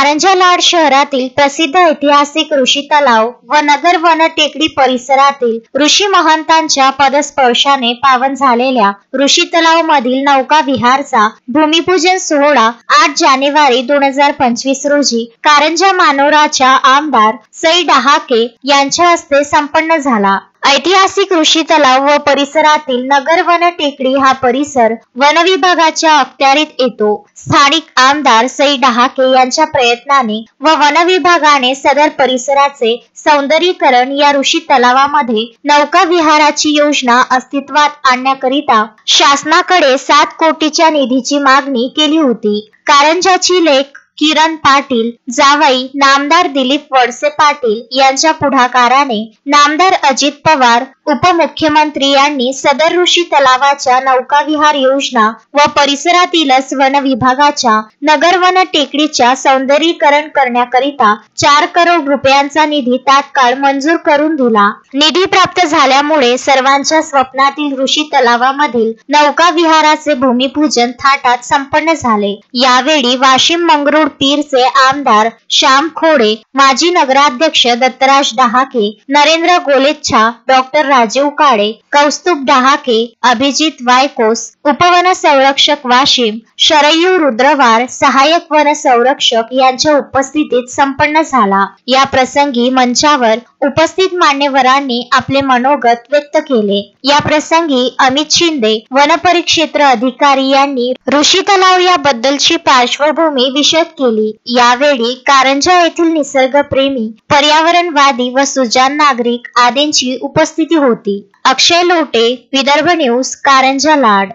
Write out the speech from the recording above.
कारंजा लाड शहरातील प्रसिद्ध ऐतिहासिक ऋषी तलाव व नगर वन टेकडी परिसरातील ऋषी महंतांच्या पदस्पर्शाने पावन झालेल्या ऋषी तलाव मधील नौका विहारचा भूमिपूजन सोहळा 8 जानेवारी 2025 रोजी कारंजा मानोराच्या आमदार सई डहाके यांच्या हस्ते संपन्न झाला। ऐतिहासिक ऋषी तलाव व परिसरातील नगर वन टेकडी हा परिसर वन विभागाच्या अखत्यारीत येतो। स्थानिक आमदार सई डहाके यांच्या प्रयत्नाने व वन विभागाने सदर परिसराचे सौंदर्यीकरण या ऋषी तलावामध्ये नौका विहाराची योजना अस्तित्वात आणण्याकरिता शासनाकडे 7 कोटीच्या निधीची मागणी केली होती। कारंजाची लेक किरण पाटील जावई नामदार दिलीप वळसे पाटील यांच्या पुढाकाराने नामदार अजित पवार उपमुख्यमंत्री यांनी सदर ऋषी तलावाच्या नौका विहार योजना व परिसरातीलच वन विभागाच्या नगर वन टेकडीच्या सौंदर्यीकरण करण्याकरिता 4 करोड रुपयांचा निधी तात्काळ मंजूर करून दिला। निधी प्राप्त झाल्यामुळे सर्वांच्या स्वप्नातील ऋषी तलावामधील नौका विहाराचे भूमिपूजन थाटात संपन्न झाले। यावेळी वाशिम मंगरुळ पीरचे आमदार श्याम खोडे, माजी नगराध्यक्ष दत्तराज डहाके, नरेंद्र गोलेच्छा, डॉक्टर राजीव काळे, कौस्तुभ डहाके, अभिजित वायकोस, उपवन संरक्षक वाशिम, शरयू रुद्रवार, सहाय्यक वन संरक्षक यांच्या उपस्थितीत संपन्न झाला। या प्रसंगी मंचावर उपस्थित मान्यवरांनी आपले मनोगत व्यक्त केले। या प्रसंगी अमित शिंदे वनपरिक्षेत्र अधिकारी यांनी ऋषी तलाव याबद्दलची पार्श्वभूमी विशद केली। यावेळी कारंजा येथील निसर्गप्रेमी, पर्यावरणवादी व सुजाण नागरिक आदींची उपस्थिती होती। अक्षय लोटे, विदर्भ न्यूज, कारंजा लाड।